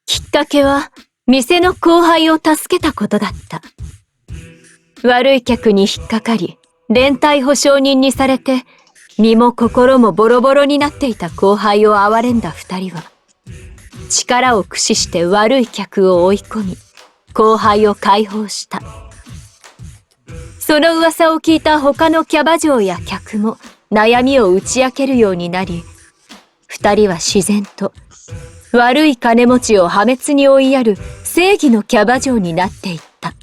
きっかけは、店の後輩を助けたことだった。悪い客に引っかかり、連帯保証人にされて、身も心もボロボロになっていた後輩を憐れんだ二人は、力を駆使して悪い客を追い込み、後輩を解放した。その噂を聞いた他のキャバ嬢や客も悩みを打ち明けるようになり、二人は自然と悪い金持ちを破滅に追いやる正義のキャバ嬢になっていった。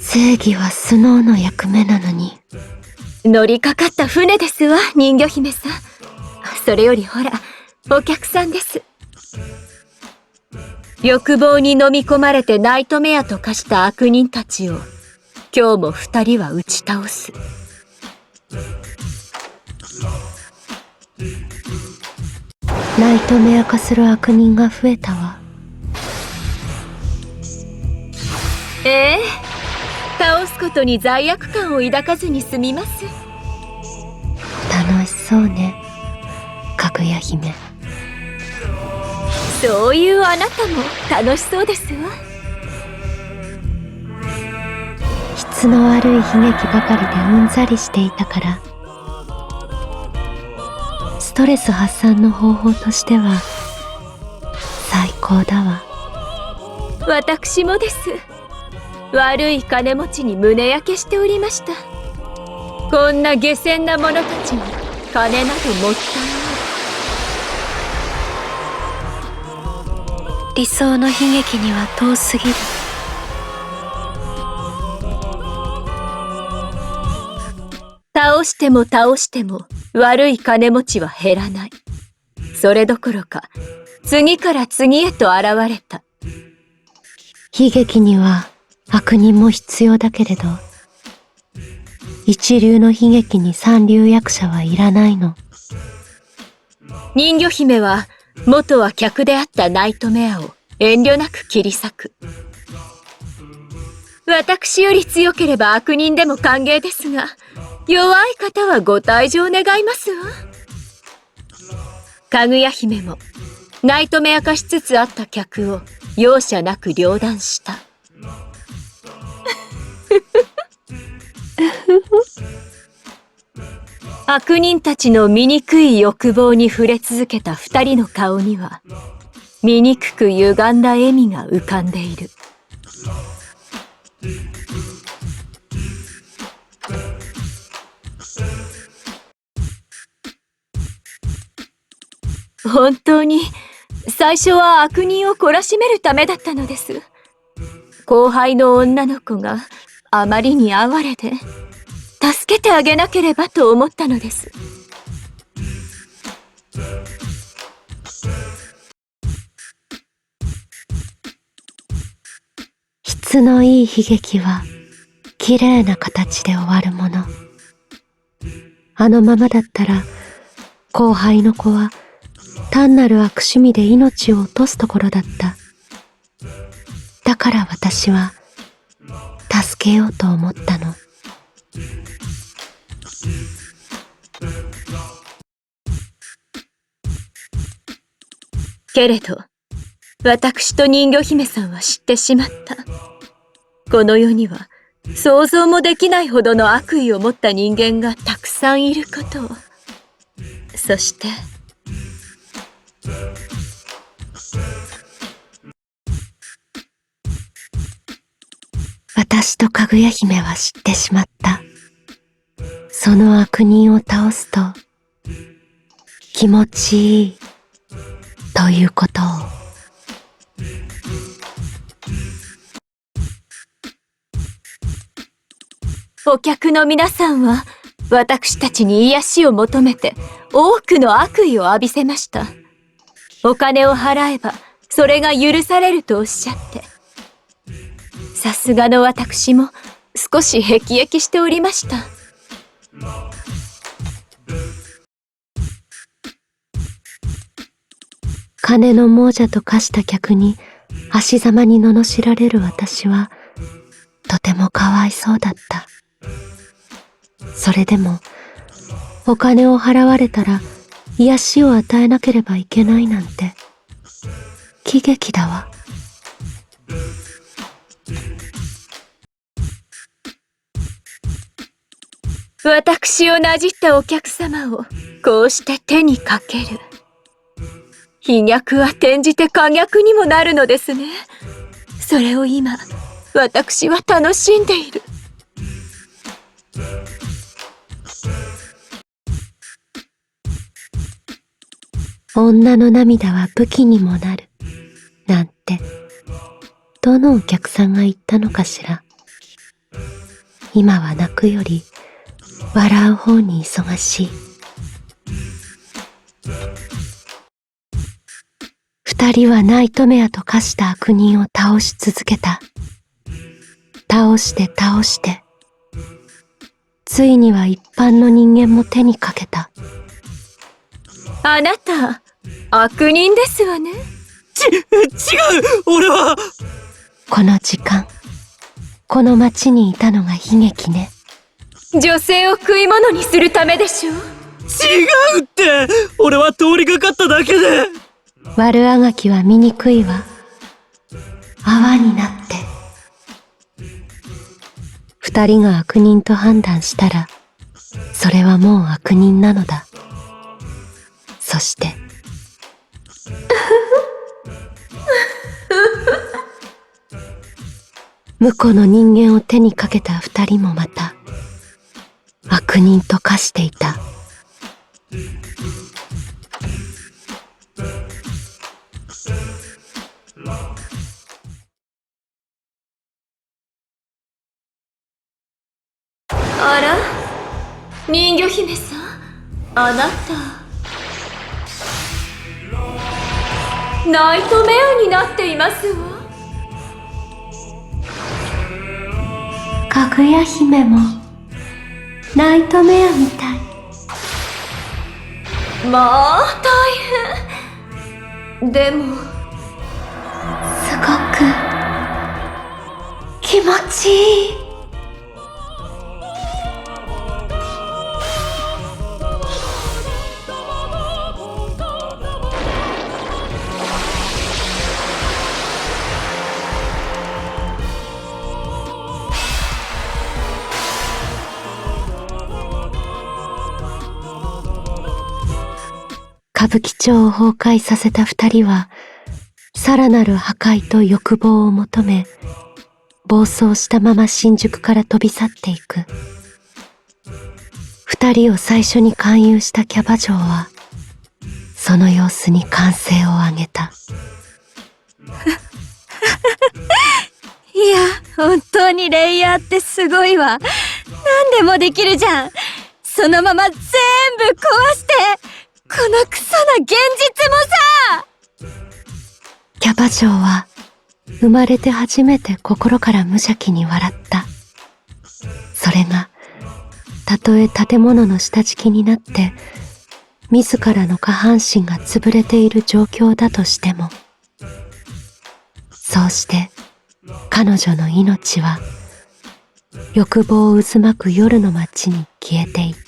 正義はスノーの役目なのに。乗りかかった船ですわ、人魚姫さん。それよりほら、お客さんです。欲望に飲み込まれてナイトメアと化した悪人たちを、今日も二人は打ち倒す。ナイトメア化する悪人が増えたわ。倒すことに罪悪感を抱かずに済みます。楽しそうね、かぐや姫。そういうあなたも楽しそうですわ。質の悪い悲劇ばかりでうんざりしていたから、ストレス発散の方法としては最高だわ。私もです。悪い金持ちに胸焼けしておりました。こんな下賤な者たちに金などもったいない。理想の悲劇には遠すぎる。倒しても倒しても悪い金持ちは減らない。それどころか次から次へと現れた。悲劇には悪人も必要だけれど、一流の悲劇に三流役者はいらないの。人魚姫は元は客であったナイトメアを遠慮なく切り裂く。私より強ければ悪人でも歓迎ですが、弱い方はご退場願いますわ。かぐや姫もナイトメア化しつつあった客を容赦なく両断した。悪人たちの醜い欲望に触れ続けた二人の顔には、醜く歪んだ笑みが浮かんでいる。本当に最初は悪人を懲らしめるためだったのです。後輩の女の子があまりに哀れで、助けてあげなければと思ったのです。質のいい悲劇は綺麗な形で終わるもの。あのままだったら後輩の子は単なる悪趣味で命を落とすところだった。だから私は助けようと思ったの。けれど、私と人魚姫さんは知ってしまった。この世には想像もできないほどの悪意を持った人間がたくさんいることを。そして、私とかぐや姫は知ってしまった。その悪人を倒すと気持ちいいということを。お客の皆さんは私たちに癒しを求めて多くの悪意を浴びせました。お金を払えばそれが許されるとおっしゃって。さすがの私も少し辟易しておりました。金の亡者と化した客に足ざまに罵られる私はとてもかわいそうだった。それでも、お金を払われたら癒しを与えなければいけないなんて、喜劇だわ。私をなじったお客様をこうして手にかける。飛逆は転じて可逆にもなるのですね。それを今、私は楽しんでいる。女の涙は武器にもなる。なんて、どのお客さんが言ったのかしら。今は泣くより、笑う方に忙しい。二人はナイトメアと化した悪人を倒し続けた。倒して倒して。ついには一般の人間も手にかけた。あなた、悪人ですわね。違う俺は。この時間、この町にいたのが悲劇ね。女性を食い物にするためでしょう。違うって、俺は通りかかっただけで。悪あがきは醜いわ。泡になって。二人が悪人と判断したら、それはもう悪人なのだ。そして、婿の人間を手にかけた二人もまた、悪人と化していた。あら、人魚姫さん、あなた。ナイトメアになっていますわ。かぐや姫も、ナイトメアみたい。まあ、大変。でも、すごく、気持ちいい。歌舞伎町を崩壊させた二人は、さらなる破壊と欲望を求め、暴走したまま新宿から飛び去っていく。二人を最初に勧誘したキャバ嬢は、その様子に歓声を上げた。いや、本当にレイヤーってすごいわ。何でもできるじゃん。そのまま全部壊して、このクソな現実もさ。キャバ嬢は生まれて初めて心から無邪気に笑った。それがたとえ建物の下敷きになって自らの下半身が潰れている状況だとしても、そうして彼女の命は欲望を渦巻く夜の街に消えていった。